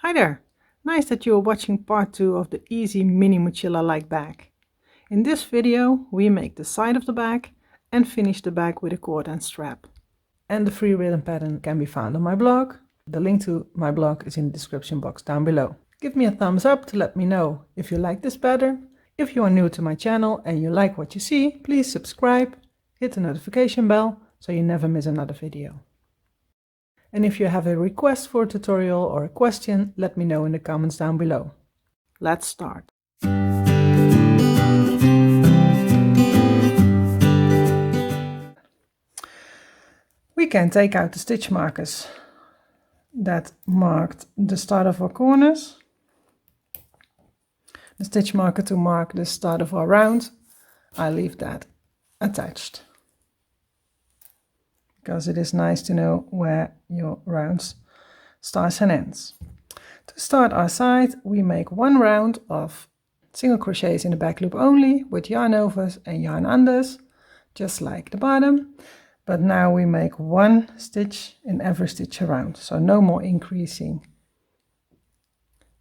Hi there! Nice that you are watching part 2 of the easy mini mochila-like bag. In this video we make the side of the bag and finish the bag with a cord and strap. And the free rhythm pattern can be found on my blog. The link to my blog is in the description box down below. Give me a thumbs up to let me know if you like this pattern. If you are new to my channel and you like what you see, please subscribe, hit the notification bell so you never miss another video. And if you have a request for a tutorial or a question, let me know in the comments down below. Let's start. We can take out the stitch markers that marked the start of our corners. The stitch marker to mark the start of our round, I leave that attached, because it is nice to know where your rounds starts and ends. To start our side, we make one round of single crochets in the back loop only, with yarn overs and yarn unders, just like the bottom. But now we make one stitch in every stitch around, so no more increasing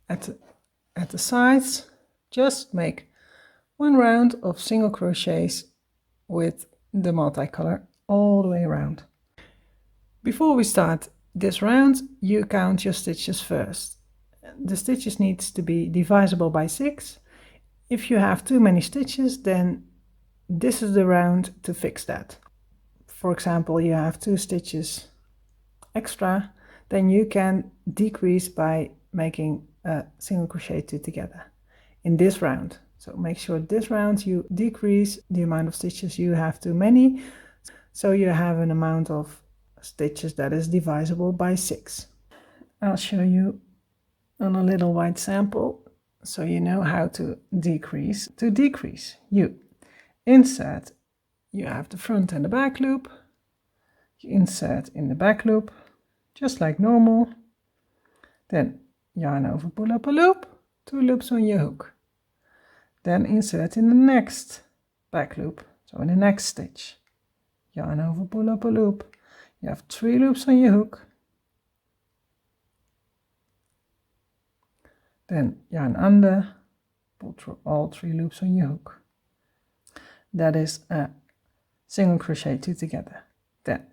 at the sides. Just make one round of single crochets with the multicolor all the way around. Before we start this round, you count your stitches first. The stitches needs to be divisible by 6. If you have too many stitches, then this is the round to fix that. For example, you have 2 stitches extra, then you can decrease by making a single crochet 2 together in this round. So make sure this round you decrease the amount of stitches you have too many, so you have an amount of stitches that is divisible by 6. I'll show you on a little white sample so you know how to decrease. To decrease, you insert, you have the front and the back loop, you insert in the back loop just like normal, then yarn over, pull up a loop, 2 loops on your hook, then insert in the next back loop, so in the next stitch, yarn over, pull up a loop, you have 3 loops on your hook, then yarn under, pull through all 3 loops on your hook. That is a single crochet 2 together. Then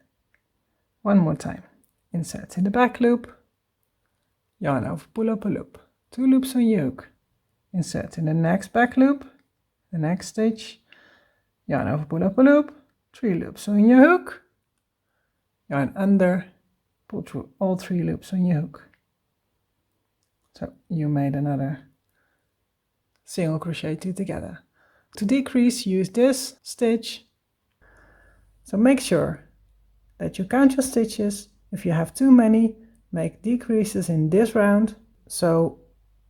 one more time, insert in the back loop, yarn over, pull up a loop, 2 loops on your hook, insert in the next back loop, the next stitch, yarn over, pull up a loop, 3 loops on your hook, yarn under, pull through all 3 loops on your hook. So you made another single crochet 2 together. To decrease, use this stitch. So make sure that you count your stitches. If you have too many, make decreases in this round so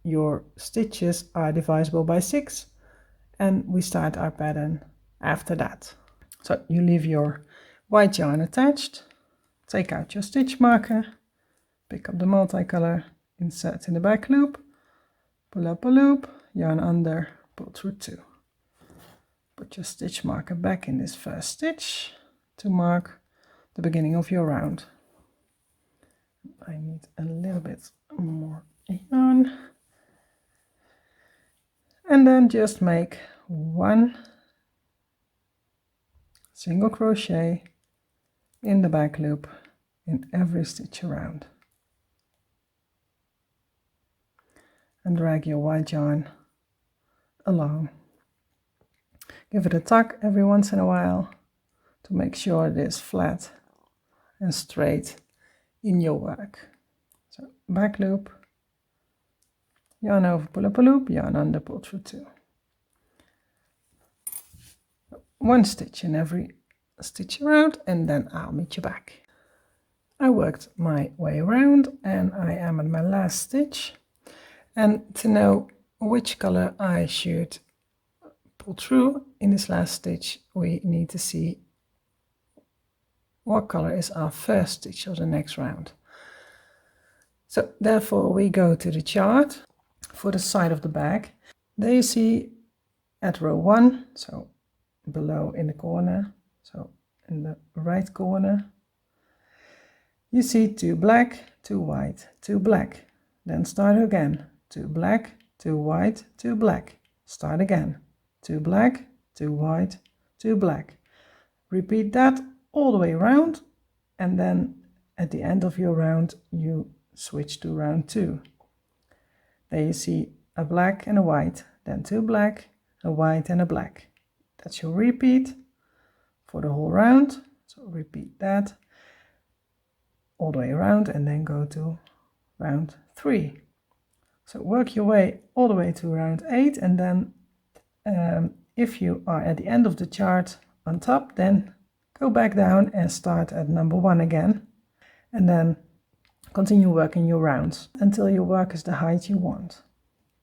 your stitches are divisible by 6, and we start our pattern after that. So you leave your white yarn attached, take out your stitch marker, pick up the multicolor, insert in the back loop, pull up a loop, yarn under, pull through 2. Put your stitch marker back in this first stitch to mark the beginning of your round. I need a little bit more yarn. And then just make one single crochet in the back loop in every stitch around. And drag your white yarn along. Give it a tug every once in a while to make sure it is flat and straight in your work. So back loop, yarn over, pull up a loop, yarn under, pull through 2. One stitch in every stitch around, and then I'll meet you back. I worked my way around and I am at my last stitch. And to know which color I should pull through in this last stitch, we need to see what color is our first stitch of the next round. So therefore we go to the chart for the side of the bag. There you see at row 1, so below in the corner, so in the right corner, you see 2 black, 2 white, 2 black. then start again, 2 black, 2 white, 2 black, start again, 2 black, 2 white, 2 black. Repeat that all the way around, and then at the end of your round you switch to round 2. There you see a black and a white, then 2 black, a white and a black. That's your repeat for the whole round. So repeat that all the way around and then go to round 3. So work your way all the way to round 8, and then if you are at the end of the chart on top, then go back down and start at number 1 again, and then continue working your rounds until your work is the height you want.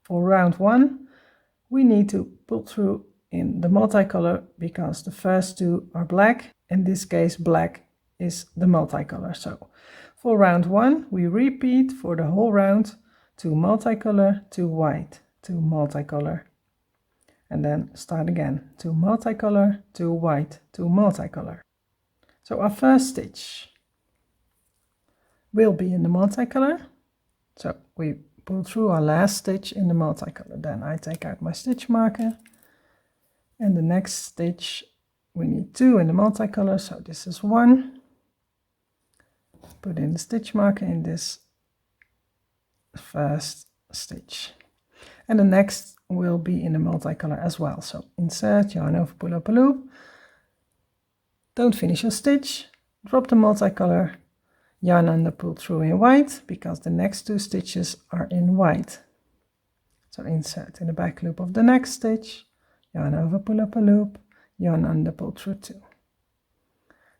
For round 1, we need to pull through in the multicolor because the first 2 are black. In this case, black is the multicolor. So for round 1, we repeat for the whole round, 2 multicolor, 2 white, 2 multicolor, and then start again, 2 multicolor, 2 white, 2 multicolor. So our first stitch will be in the multicolor. So we pull through our last stitch in the multicolor. Then I take out my stitch marker, and the next stitch we need 2 in the multicolor. So this is 1. Put in the stitch marker in this first stitch, and the next will be in the multicolor as well. So insert, yarn over, pull up a loop, don't finish your stitch, drop the multicolor, yarn under, pull through in white because the next 2 stitches are in white. So insert in the back loop of the next stitch, yarn over, pull up a loop, yarn under, pull through 2.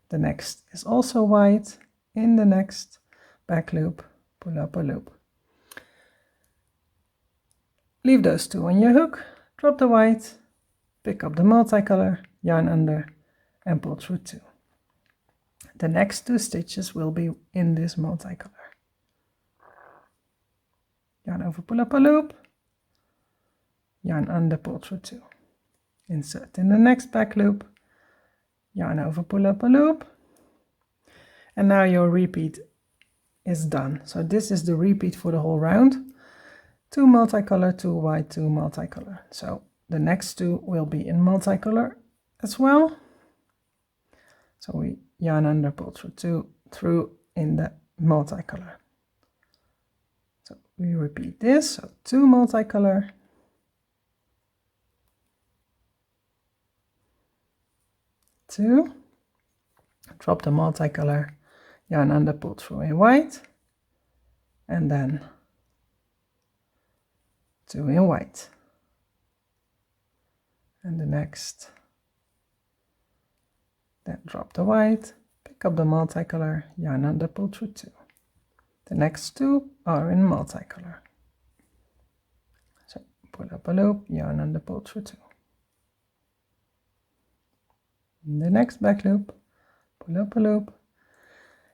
The next is also white. In the next back loop, pull up a loop. Leave those 2 on your hook, drop the white, pick up the multicolor, yarn under, and pull through 2. The next 2 stitches will be in this multicolor. Yarn over, pull up a loop, yarn under, pull through 2. Insert in the next back loop, yarn over, pull up a loop, and now your repeat is done. So this is the repeat for the whole round. 2 multicolor, 2 white, 2 multicolor. So the next 2 will be in multicolor as well. So we yarn under, pull through 2 through in the multicolor. So we repeat this. So 2 multicolor, 2, drop the multicolor, yarn under, pull through in white, and then 2 in white, and the next, then drop the white, pick up the multicolor, yarn under, pull through 2. The next 2 are in multicolor. So pull up a loop, yarn under, pull through 2. In the next back loop, pull up a loop,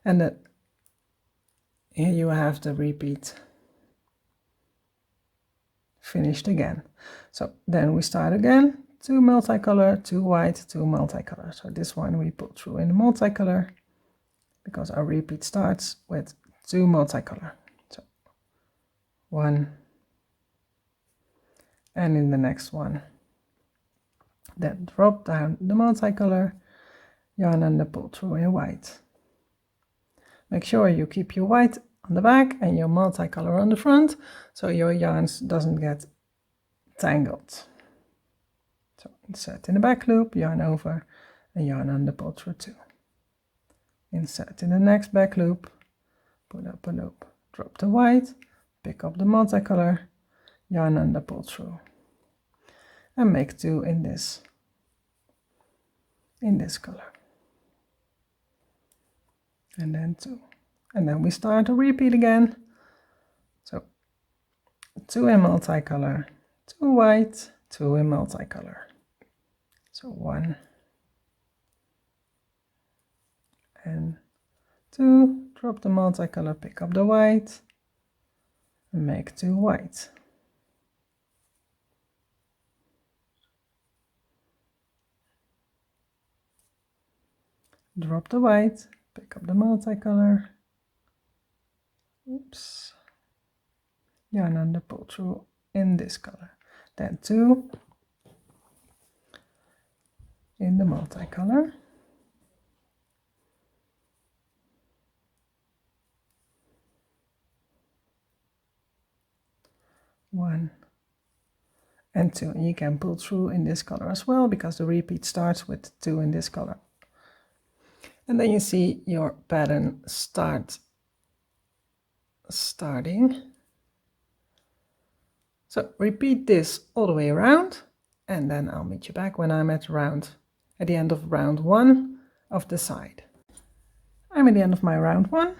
and then here you have the repeat finished again. So then we start again, 2 multicolor, 2 white, 2 multicolor. So this one we pull through in the multicolor because our repeat starts with 2 multicolor. So 1, and in the next one, then drop down the multicolor, yarn under, pull through in white. Make sure you keep your white on the back and your multicolor on the front, so your yarns doesn't get tangled. So insert in the back loop, yarn over, and yarn under, pull through 2. Insert in the next back loop, pull up a loop, drop the white, pick up the multicolor, yarn under, pull through, and make 2 in this color, and then 2, and then we start to repeat again. So 2 in multicolor, 2 white, 2 in multicolor. So 1 and 2, drop the multicolor, pick up the white, and make 2 white. Drop the white, pick up the multicolor, oops, yarn under, pull through in this color, then 2 in the multicolor, one and 2. You can pull through in this color as well because the repeat starts with 2 in this color. And then you see your pattern starting. So repeat this all the way around, and then I'll meet you back when I'm at the end of round 1 of the side. I'm at the end of my round 1.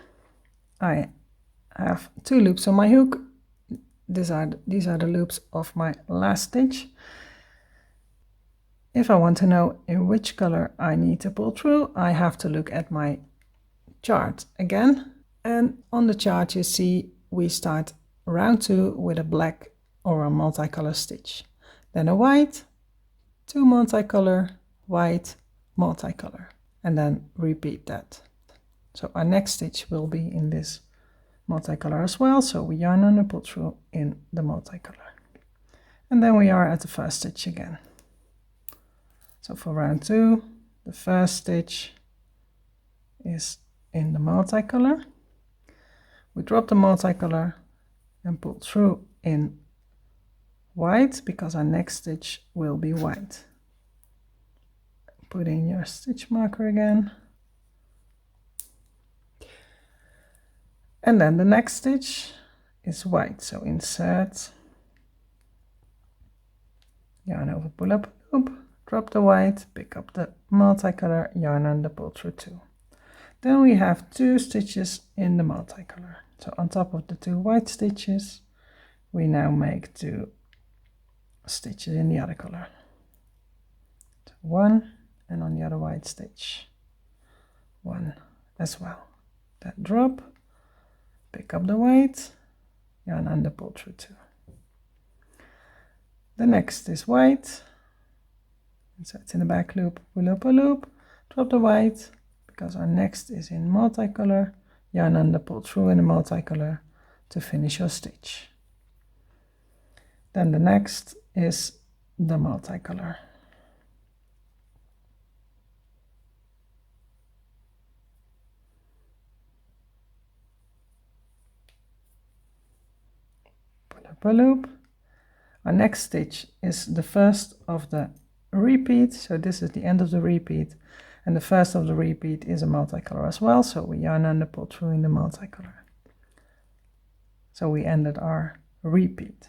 I have 2 loops on my hook. These are the loops of my last stitch. If I want to know in which color I need to pull through, I have to look at my chart again. And on the chart you see we start round 2 with a black or a multicolor stitch. Then a white, 2 multicolor, white, multicolor. And then repeat that. So our next stitch will be in this multicolor as well. So we yarn under, pull through in the multicolor. And then we are at the first stitch again. So for round 2, the first stitch is in the multicolor. We drop the multicolor and pull through in white because our next stitch will be white. Put in your stitch marker again. And then the next stitch is white. So insert, yarn over, pull up a loop, drop the white, pick up the multicolor, yarn under, pull through 2. Then we have 2 stitches in the multicolor. So on top of the 2 white stitches, we now make 2 stitches in the other color. So 1, and on the other white stitch, 1 as well. Then drop, pick up the white, yarn under, pull through 2. The next is white. So it's in the back loop, pull up a loop, drop the white, because our next is in multicolor, yarn under, pull through in the multicolor to finish your stitch. Then the next is the multicolor. Pull up a loop. Our next stitch is the first of the repeat, so this is the end of the repeat, and the first of the repeat is a multicolor as well, so we yarn under, pull through in the multicolor. So we ended our repeat.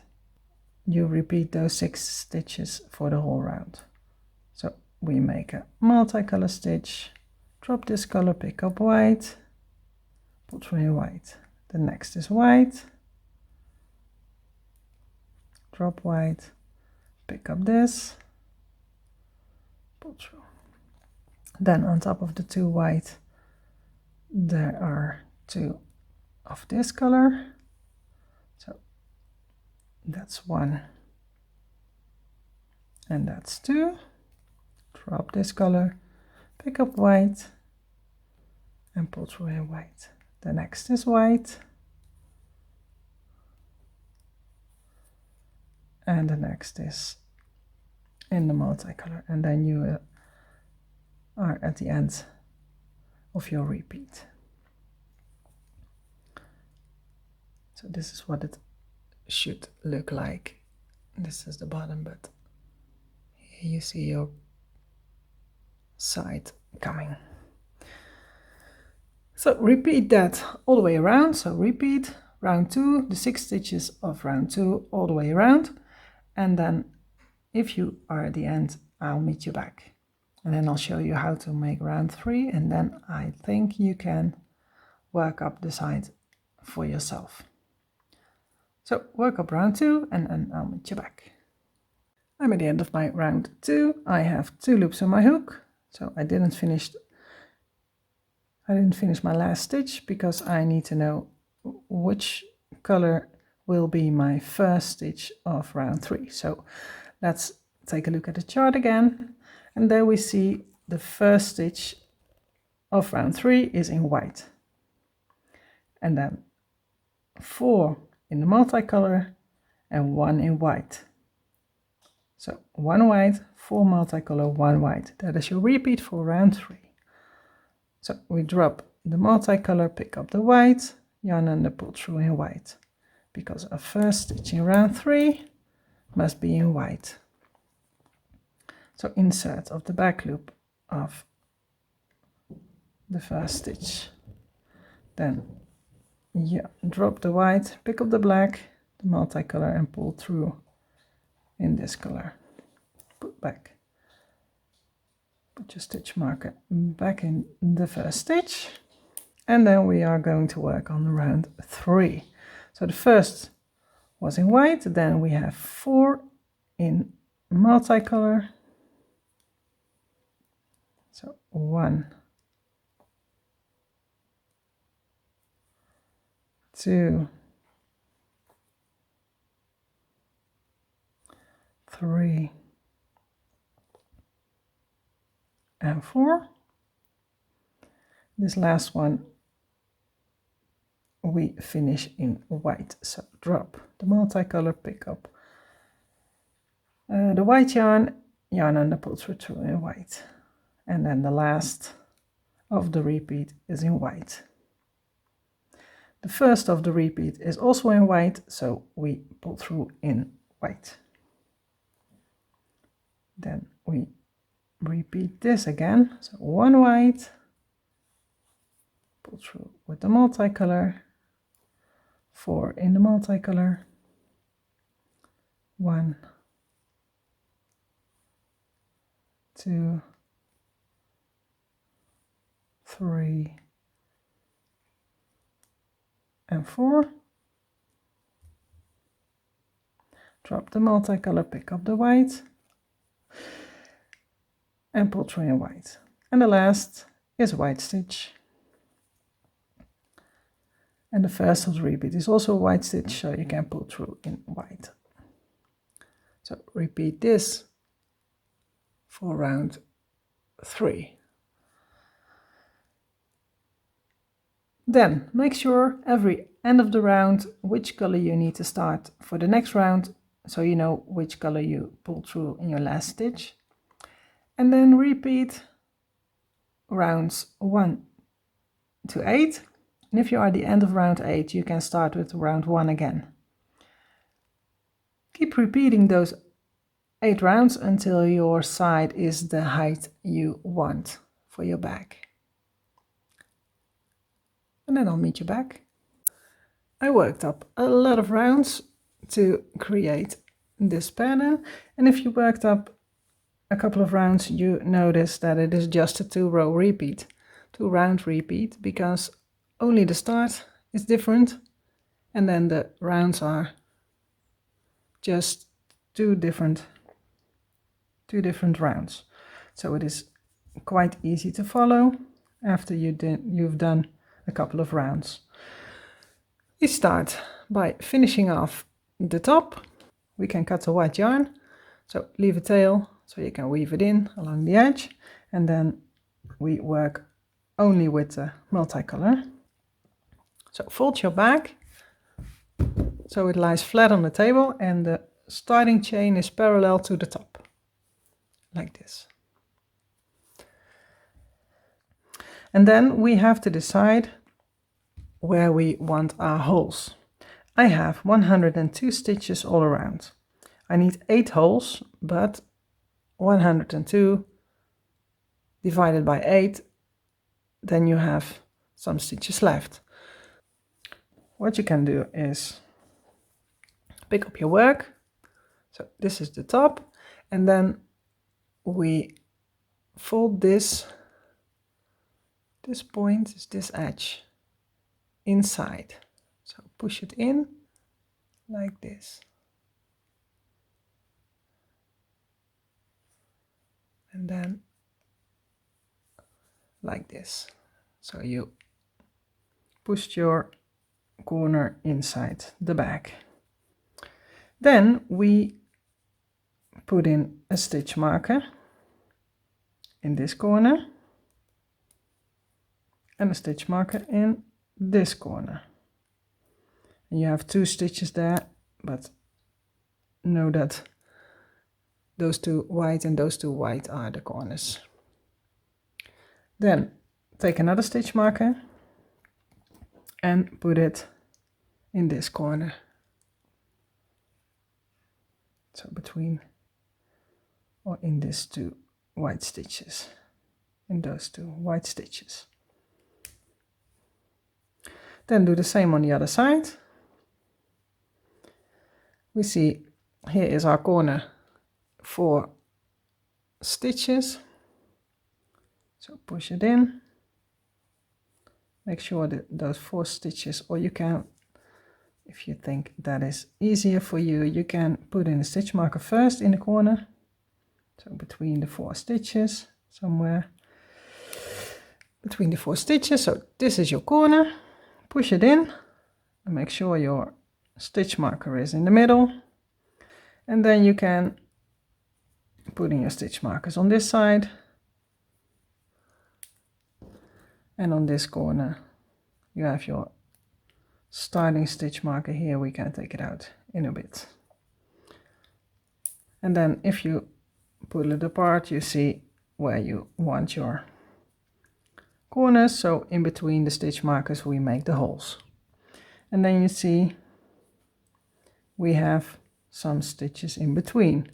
You repeat those 6 stitches for the whole round. So we make a multicolor stitch, drop this color, pick up white, pull through in white. The next is white, drop white, pick up this, pull through. Then on top of the 2 white, there are 2 of this color. So that's 1 and that's 2. Drop this color, pick up white and pull through in white. The next is white. And the next is in the multicolor, and then you are at the end of your repeat. So this is what it should look like. This is the bottom, but here you see your side coming. So repeat that all the way around. So repeat round 2, the 6 stitches of round 2 all the way around, and then if you are at the end, I'll meet you back. And then I'll show you how to make round 3, and then I think you can work up the side for yourself. So work up round 2 and then I'll meet you back. I'm at the end of my round 2. I have 2 loops on my hook. So I didn't finish my last stitch because I need to know which color will be my first stitch of round 3. So let's take a look at the chart again. And there we see the first stitch of round 3 is in white. And then 4 in the multicolor and 1 in white. So 1 white, 4 multicolor, 1 white. That is your repeat for round 3. So we drop the multicolor, pick up the white, yarn under, pull through in white, because our first stitch in round 3 must be in white. So insert of the back loop of the first stitch, then drop the white, pick up the black, the multicolor, and pull through in this color. Put back, put your stitch marker back in the first stitch, and then we are going to work on round 3. So the first was in white, then we have 4 in multicolor. So 1, 2, 3, and 4. This last one we finish in white. So drop the multicolor, pick up the white yarn, yarn under, pull through in white, and then the last of the repeat is in white. The first of the repeat is also in white, so we pull through in white. Then we repeat this again, so 1 white, pull through with the multicolor, 4 in the multicolor, 1, 2, 3, and 4. Drop the multicolor, pick up the white, and pull through in white. And the last is white stitch. And the first of the repeat is also a white stitch, so you can pull through in white. So repeat this for round 3. Then make sure every end of the round which color you need to start for the next round, so you know which color you pull through in your last stitch. And then repeat rounds 1 to 8. And if you are at the end of round 8, you can start with round 1 again. Keep repeating those 8 rounds until your side is the height you want for your bag. And then I'll meet you back. I worked up a lot of rounds to create this pattern, and if you worked up a couple of rounds, you notice that it is just a 2-row repeat, 2-round repeat, because only the start is different, and then the rounds are just two different rounds. So it is quite easy to follow after you've done a couple of rounds. We start by finishing off the top. We can cut the white yarn, so leave a tail so you can weave it in along the edge, and then we work only with the multicolor. So fold your bag so it lies flat on the table and the starting chain is parallel to the top, like this. And then we have to decide where we want our holes. I have 102 stitches all around. I need 8 holes, but 102 divided by 8, then you have some stitches left. What you can do is pick up your work. So this is the top, and then we fold this point is this edge inside. So push it in like this. And then like this. So you pushed your corner inside the bag. Then we put in a stitch marker in this corner and a stitch marker in this corner. and you have 2 stitches there, but know that those 2 white and those 2 white are the corners. Then take another stitch marker and put it in this corner, so between or in these 2 white stitches, in those 2 white stitches. Then do the same on the other side. We see here is our corner 4 stitches, so push it in, make sure that those 4 stitches, or you can, if you think that is easier for you, you can put in a stitch marker first in the corner, so between the 4 stitches, somewhere between the 4 stitches. So this is your corner, push it in and make sure your stitch marker is in the middle, and then you can put in your stitch markers on this side, and on this corner you have your starting stitch marker. Here we can take it out in a bit, and then if you pull it apart, you see where you want your corners, so in between the stitch markers we make the holes, and then you see we have some stitches in between.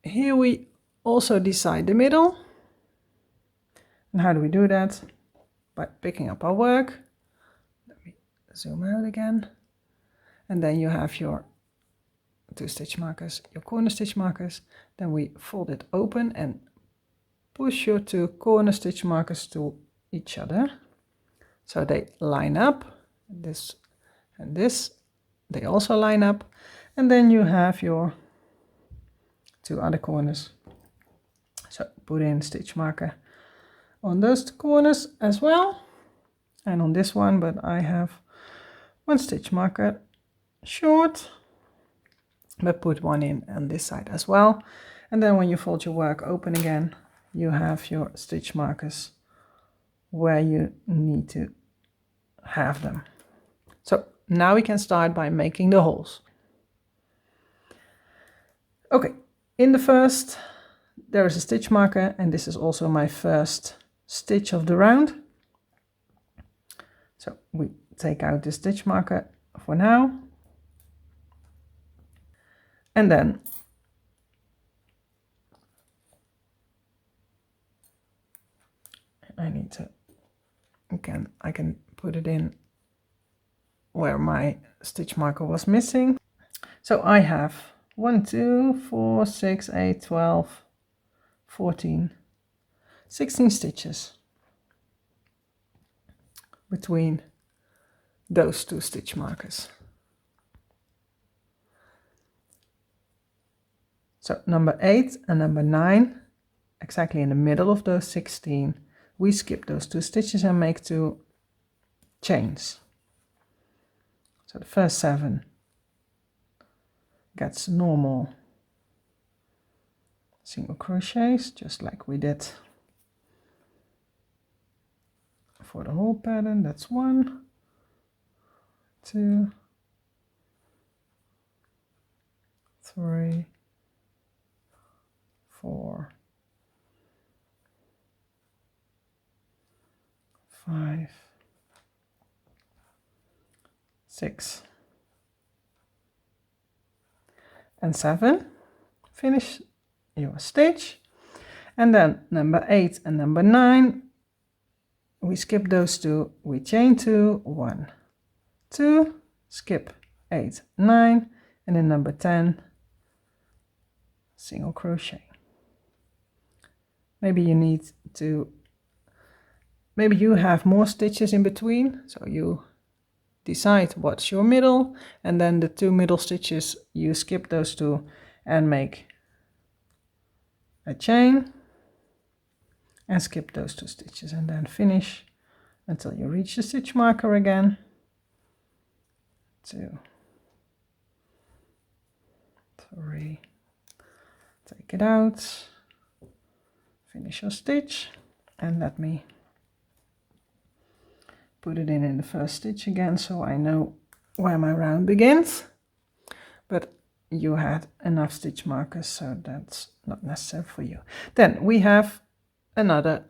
Here we also decide the middle. And how do we do that? By picking up our work. Let me zoom out again. And then you have your 2 stitch markers, your corner stitch markers. Then we fold it open and push your 2 corner stitch markers to each other, so they line up. This and this, they also line up. And then you have your 2 other corners. So put in stitch marker on those 2 corners as well, and on this one, but I have 1 stitch marker short, but put 1 in on this side as well. And then when you fold your work open again, you have your stitch markers where you need to have them. So now we can start by making the holes. Okay, in the first there is a stitch marker, and this is also my first stitch of the round. So we take out the stitch marker for now, and then I need to, again, I can put it in where my stitch marker was missing. So I have 1, 2, 4, 6, 8, 12, 14, 16 stitches between those 2 stitch markers. So number 8 and number 9, exactly in the middle of those 16, we skip those 2 stitches and make 2 chains. So the first 7 gets normal single crochets, just like we did for the whole pattern. That's 1, 2, 3, 4, 5, 6, and 7. Finish your stitch, and then number 8 and number 9, we skip those 2, we chain 2, 1, 2, skip 8, 9, and then number 10, single crochet. Maybe you have more stitches in between, so you decide what's your middle, and then the 2 middle stitches, you skip those 2 and make a chain and skip those 2 stitches, and then finish until you reach the stitch marker again. 2, 3, take it out, finish your stitch, and let me put it in the first stitch again, so I know where my round begins. But you had enough stitch markers, so that's not necessary for you. Then we have another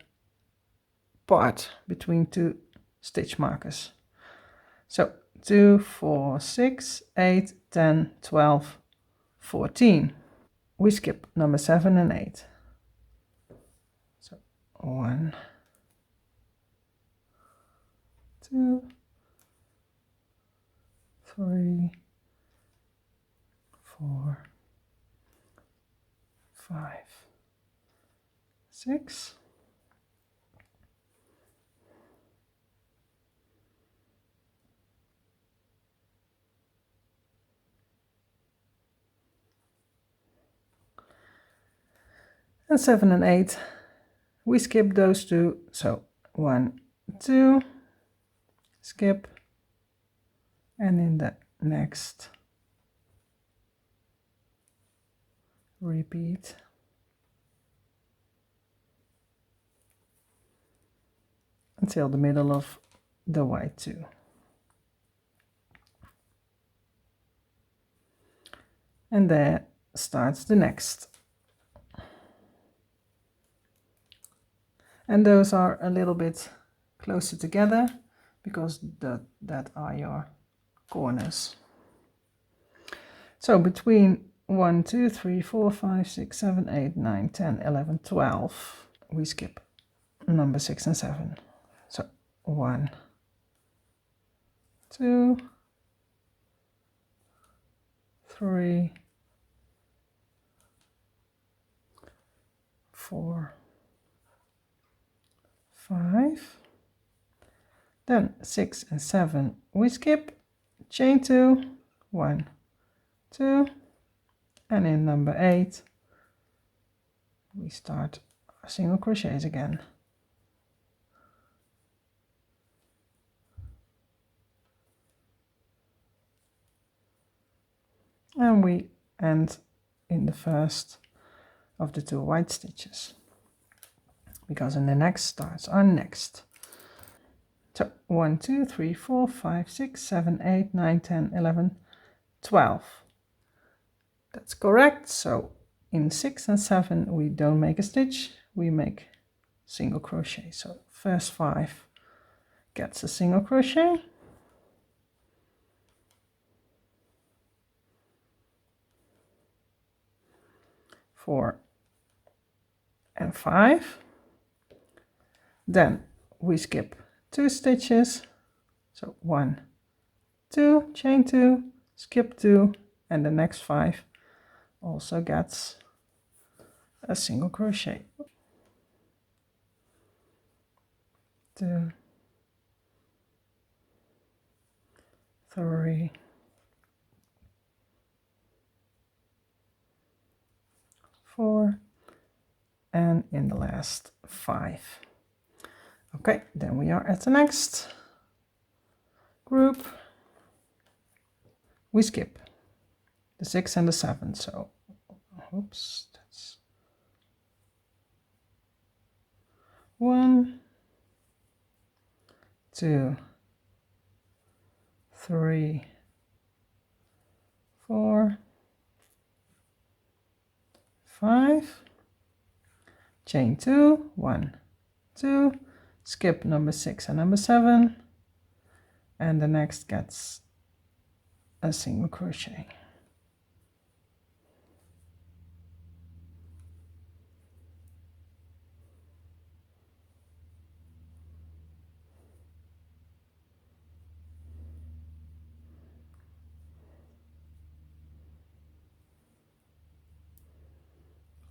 part between two stitch markers. So 2, 4, 6, 8, 10, 12, 14. We skip number 7 and 8. So 1, 2, 3, 4, 5, 6. And 7 and 8, we skip those two. So 1, 2, skip, and in the next repeat. Until the middle of the white 2. And there starts the next. And those are a little bit closer together because that are your corners. So between 1, 2, 3, 4, 5, 6, 7, 8, 9, 10, 11, 12, we skip number 6 and 7. So 1, 2, 3, 4, 5. Then 6 and 7 we skip, chain 2, 1, 2, and in number 8 we start our single crochets again. And we end in the first of the 2 white stitches, because in the next starts our next. So 1, 2, 3, 4, 5, 6, 7, 8, 9, 10, 11, 12. That's correct. So in 6 and 7 we don't make a stitch, we make single crochet. So first 5 gets a single crochet. Four and 5. Then we skip 2 stitches. So 1, 2, chain 2, skip 2, and the next 5 also gets a single crochet. 2, 3, 4, and in the last 5. Okay, then we are at the next group. We skip the 6 and the 7, so oops, that's 1, 2, 3, 4, 5, chain 2, 1, 2, skip number 6 and number 7, and the next gets a single crochet.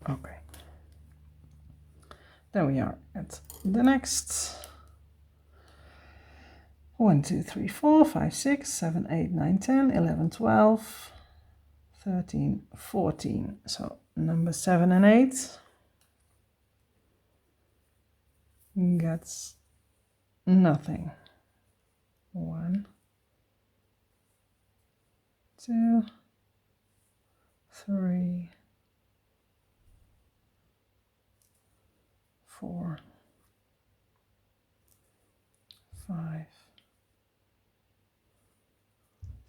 Okay, then we are at the next. 1, 2, 3, 4, 5, 6, 7, 8, 9, 10, 11, 12, 13, 14. So number 7 and 8 gets nothing. 1, 2, 3, 4, 5,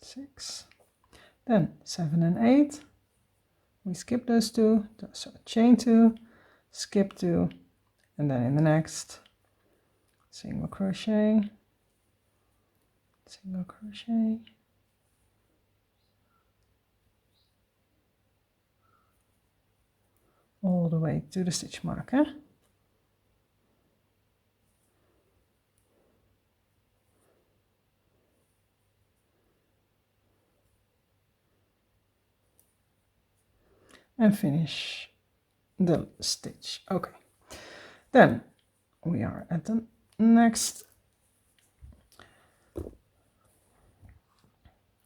6, then 7 and 8, we skip those 2, so chain 2, skip 2, and then in the next single crochet, single crochet, all the way to the stitch marker. And finish the stitch. Okay, then we are at the next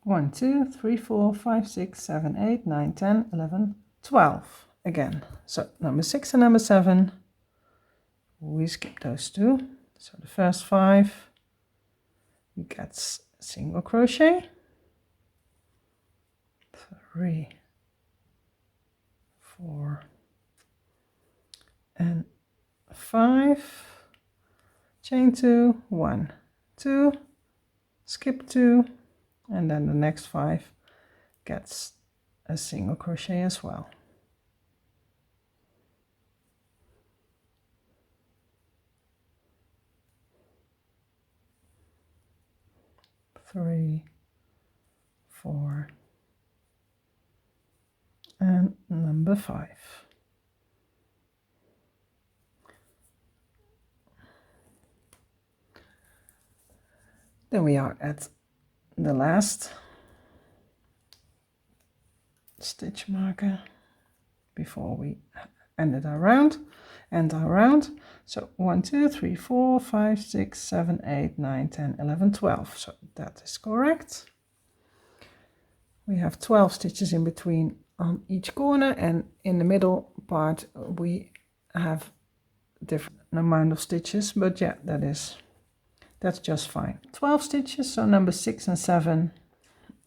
1, 2, 3, 4, 5, 6, 7, 8, 9, 10, 11, 12 again. So number 6 and number 7, we skip those 2. So the first 5, we get single crochet, 3, 4 and 5, chain 2, 1, 2, skip 2, and then the next 5 gets a single crochet as well. Three, 4, and number 5. Then we are at the last stitch marker before we end our round. So 1, 2, 3, 4, 5, 6, 7, 8, 9, 10, 11, 12. So that is correct. We have 12 stitches in between on each corner, and in the middle part we have different amount of stitches, but yeah, that's just fine. 12 stitches, so number 6 and 7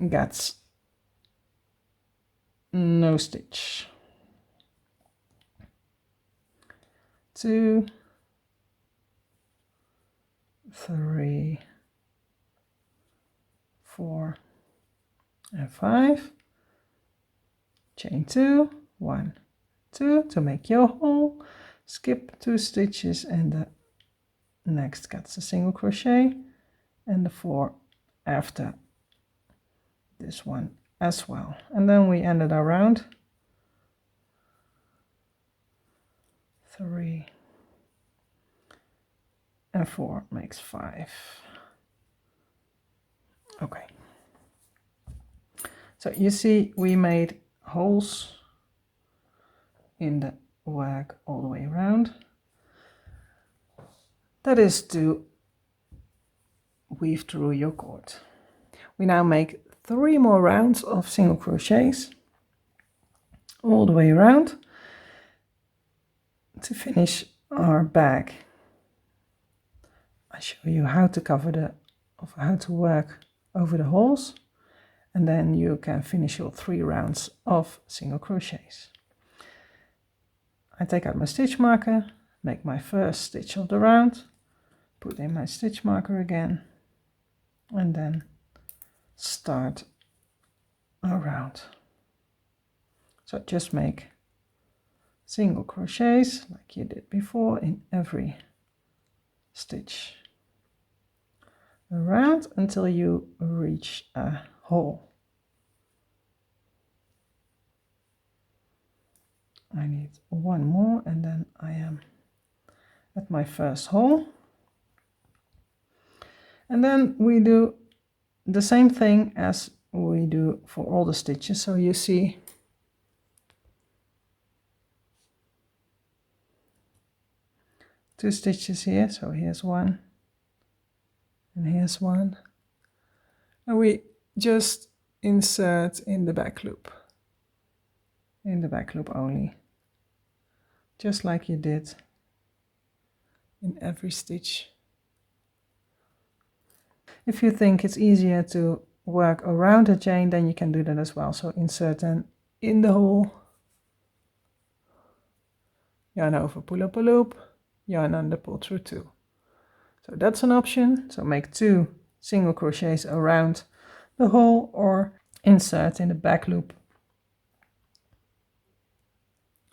gets no stitch. 2, 3, 4 and 5, chain 2, 1, 2 to make your hole, skip 2 stitches, and the next gets a single crochet, and the 4 after this one as well. And then we ended our round. 3 and 4 makes 5. Okay, so you see we made holes in the work all the way around. That is to weave through your cord. We now make 3 more rounds of single crochets all the way around to finish our bag. I show you how to how to work over the holes, and then you can finish your 3 rounds of single crochets. I take out my stitch marker, make my first stitch of the round, put in my stitch marker again, and then start a round. So just make single crochets like you did before in every stitch around until you reach a hole. I need 1 more, and then I am at my first hole. And then we do the same thing as we do for all the stitches. So you see two stitches here. So here's 1 and here's 1. And we just insert in the back loop. In the back loop only. Just like you did in every stitch. If you think it's easier to work around a chain, then you can do that as well. So insert then in the hole, yarn over, pull up a loop, yarn under, pull through 2. So that's an option. So make 2 single crochets around the hole or insert in the back loop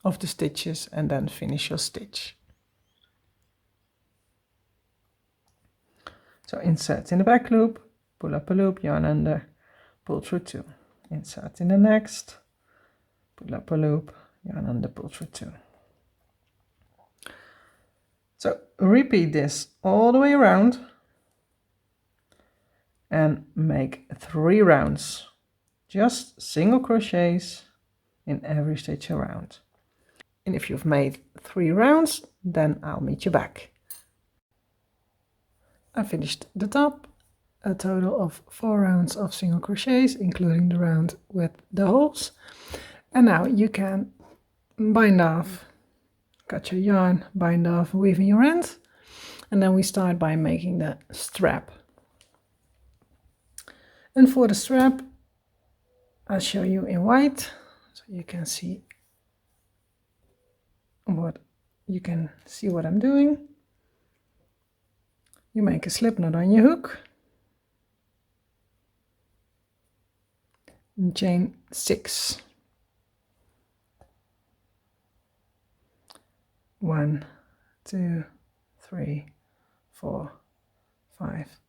of the stitches and then finish your stitch. So insert in the back loop, pull up a loop, yarn under, pull through 2. Insert in the next, pull up a loop, yarn under, pull through 2. So repeat this all the way around and make 3 rounds. Just single crochets in every stitch around. And if you've made 3 rounds, then I'll meet you back. I finished the top, a total of 4 rounds of single crochets, including the round with the holes. And now you can bind off, cut your yarn, bind off, weave in your end. And then we start by making the strap. And for the strap, I'll show you in white, so you can see what I'm doing. You make a slip knot on your hook and chain 6. 1, 2, 3, 4, 5,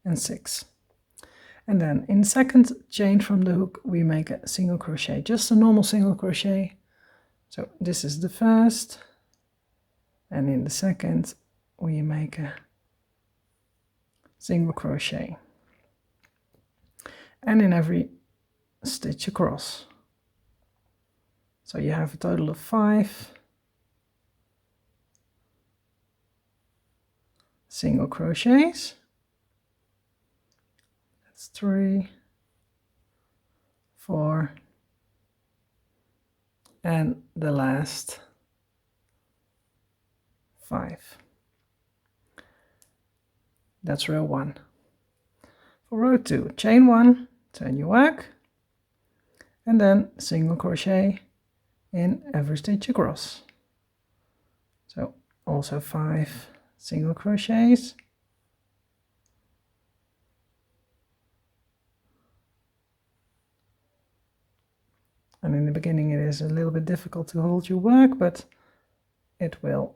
and 6. And then in the second chain from the hook, we make a single crochet, just a normal single crochet. So this is the first, and in the second, we make a single crochet. And in every stitch across. So you have a total of 5 single crochets. That's 3, 4, and the last 5. That's row 1. For row 2, chain 1, turn your work, and then single crochet in every stitch across. So also 5 single crochets. And in the beginning it is a little bit difficult to hold your work, but it will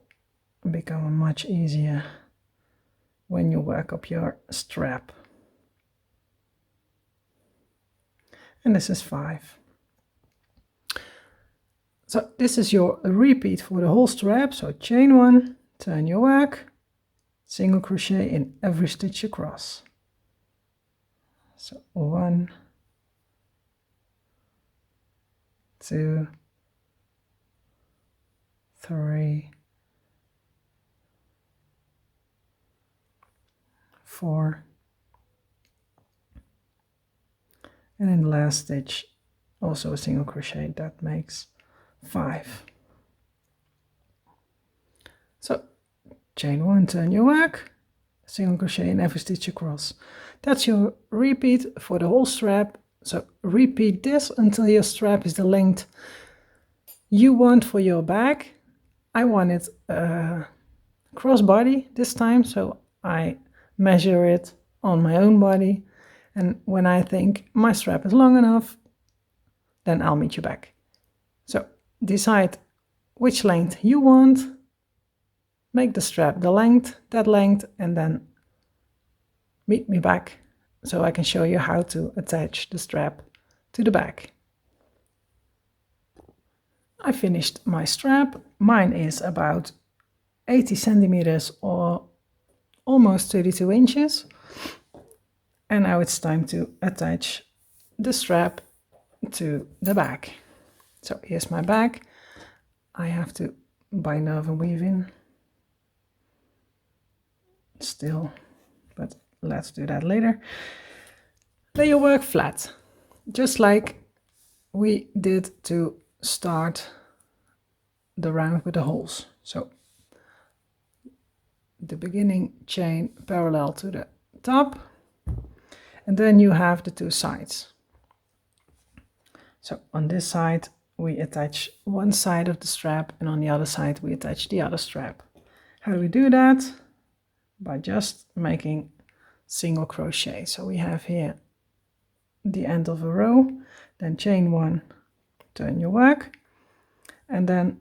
become much easier when you work up your strap. And this is 5. So this is your repeat for the whole strap. So chain 1, turn your work, single crochet in every stitch across. So 1, 2, 3, 4, and in the last stitch also a single crochet. That makes 5. So chain 1, turn your work, single crochet in every stitch across. That's your repeat for the whole strap. So repeat this until your strap is the length you want for your bag. I want it crossbody this time, so I measure it on my own body, and when I think my strap is long enough, then I'll meet you back. So decide which length you want, make the strap the length, that length, and then meet me back so I can show you how to attach the strap to the bag. I finished my strap. Mine is about 80 centimeters or almost 32 inches. And now it's time to attach the strap to the bag. So here's my bag. I have to bind off and weave in still, but let's do that later. Lay your work flat, just like we did to start the round with the holes. So the beginning chain parallel to the top, and then you have the 2 sides. So on this side we attach one side of the strap, and on the other side we attach the other strap. How do we do that? By just making single crochet. So we have here the end of a row, then chain 1, turn your work, and then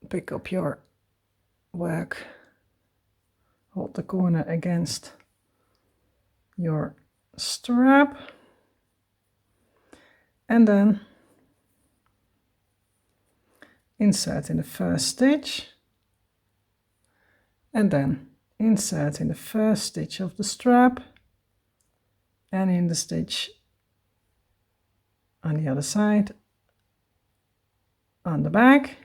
pick up your work, hold the corner against your strap, and then insert in the first stitch, and then insert in the first stitch of the strap and in the stitch on the other side on the back.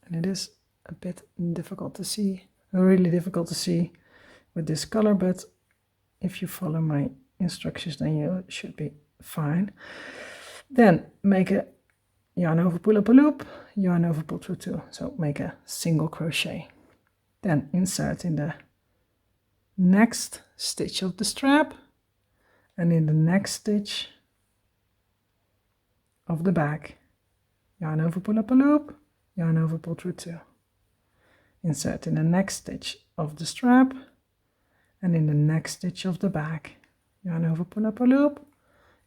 And it is a bit difficult to see, really difficult to see with this color, but if you follow my instructions then you should be fine. Then make a yarn over, pull up a loop, yarn over, pull through 2, so make a single crochet. Then insert in the next stitch of the strap and in the next stitch of the back, yarn over, pull up a loop, yarn over, pull through 2. Insert in the next stitch of the strap and in the next stitch of the back, yarn over, pull up a loop,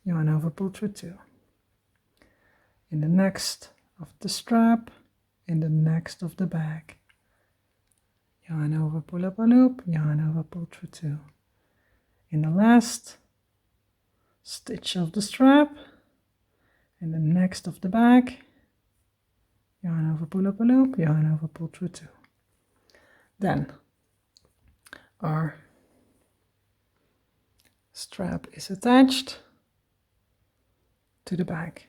yarn over, pull through 2. In the next of the strap, in the next of the back, yarn over, pull up a loop, yarn over, pull through 2. In the last stitch of the strap, in the next of the back, yarn over, pull up a loop, yarn over, pull through 2. Then our strap is attached to the back.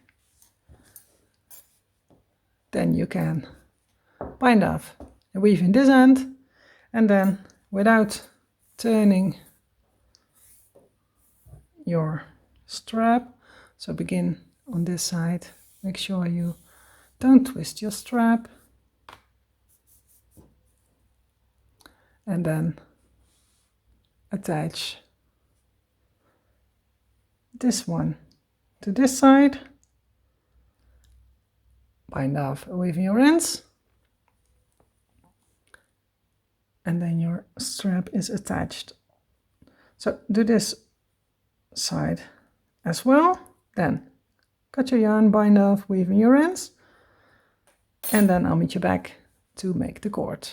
Then you can bind off and weave in this end, and then without turning your strap, so begin on this side, make sure you don't twist your strap, and then attach this one to this side, bind off weaving your ends, and then your strap is attached. So do this side as well, then cut your yarn, bind off, weaving your ends, and then I'll meet you back to make the cord.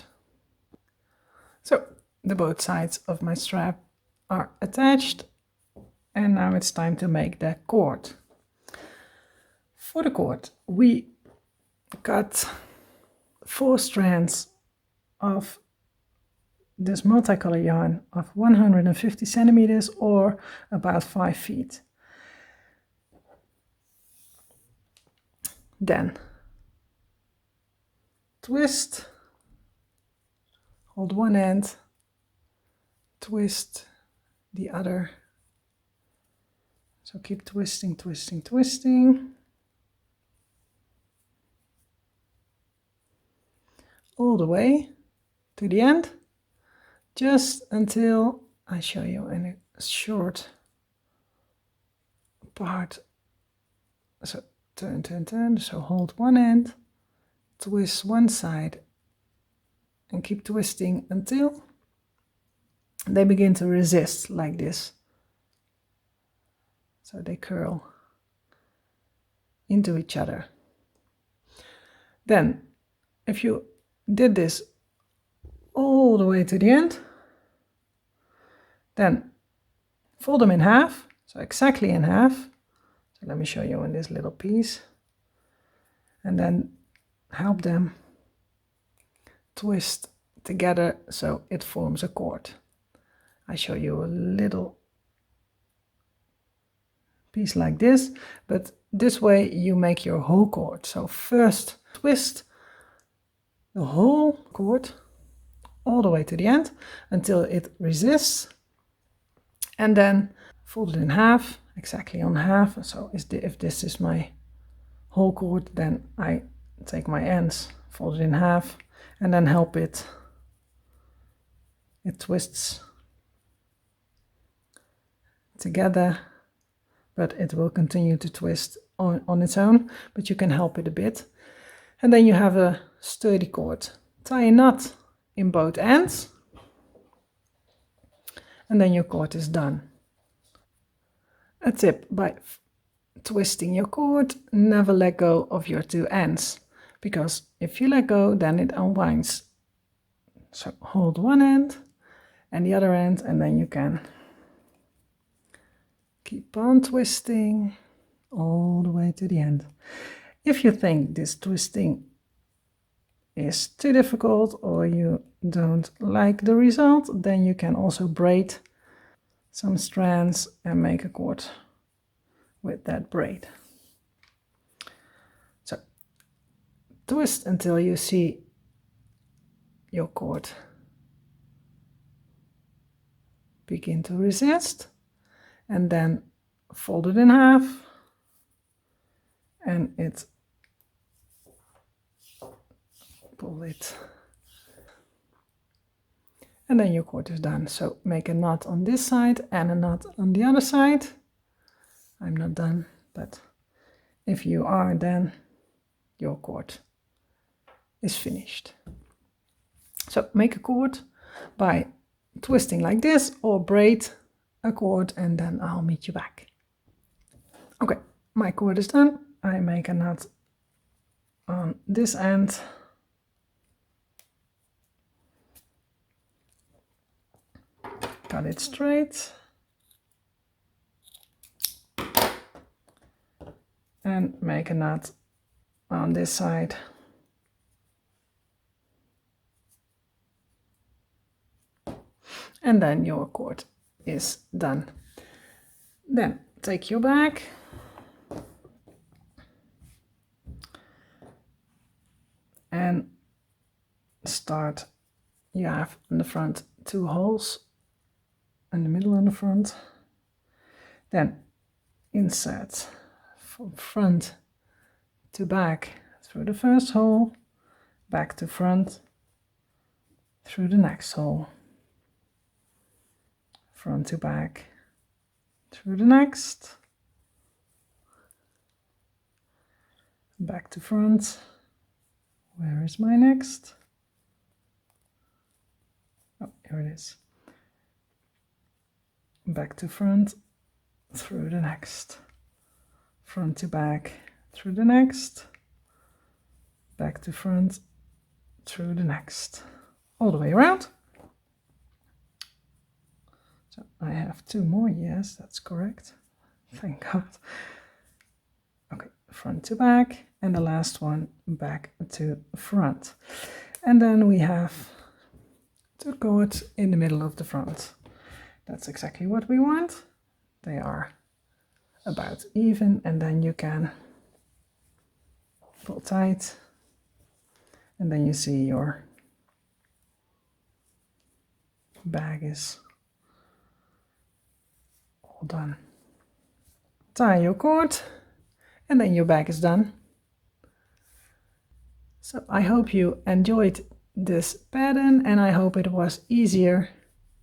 So the both sides of my strap are attached, and now it's time to make the cord. For the cord we cut 4 strands of this multicolor yarn of 150 centimeters or about 5 feet. Then twist, hold one end, twist the other, so keep twisting, twisting, twisting, all the way to the end, just until I show you in a short part. So turn, turn, turn, so hold one end, twist one side, and keep twisting until they begin to resist like this. So they curl into each other. Then, if you did this all the way to the end, then fold them in half, so exactly in half. So let me show you in this little piece, and then help them twist together so it forms a cord. I show you a little piece like this, but this way you make your whole cord. So first twist the whole cord all the way to the end until it resists, and then fold it in half, exactly on half. So if this is my whole cord, then I take my ends, fold it in half, and then help it twists together, but it will continue to twist on its own, but you can help it a bit, and then you have a sturdy cord. Tie a knot in both ends, and then your cord is done. A tip: by twisting your cord, never let go of your two ends, because if you let go, then it unwinds. So hold one end and the other end, and then you can keep on twisting all the way to the end. If you think this twisting is too difficult or you don't like the result, then you can also braid some strands and make a cord with that braid. So twist until you see your cord begin to resist, and then fold it in half, and pull it, and then your cord is done. So make a knot on this side and a knot on the other side. I'm not done, but if you are, then your cord is finished. So make a cord by twisting like this, or braid a cord, and then I'll meet you back. Okay, my cord is done. I make a knot on this end, cut it straight, and make a knot on this side. And then your cord is done. Then take your bag and start. You have in the front 2 holes, in the middle and the front. Then insert from front to back through the first hole, back to front through the next hole, front to back through the next, back to front. Where is my next? Oh, here it is. Back to front through the next, front to back through the next, back to front through the next, all the way around. So I have 2 more. Yes, that's correct. Thank God. Okay, front to back, and the last one back to front. And then we have 2 cords in the middle of the front. That's exactly what we want. They are about even, and then you can pull tight, and then you see your bag is all done. Tie your cord, and then your bag is done. So I hope you enjoyed this pattern, and I hope it was easier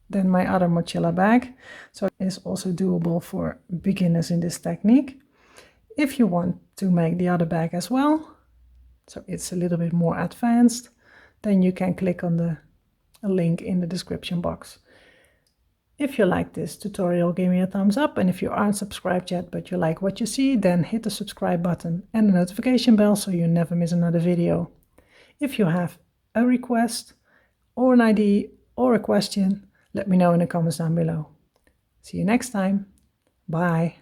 than my other mochila bag. So it's also doable for beginners in this technique. If you want to make the other bag as well, so it's a little bit more advanced, then you can click on the link in the description box. If you like this tutorial, give me a thumbs up, and if you aren't subscribed yet but you like what you see, then hit the subscribe button and the notification bell so you never miss another video. If you have a request or an idea or a question, let me know in the comments down below. See you next time. Bye.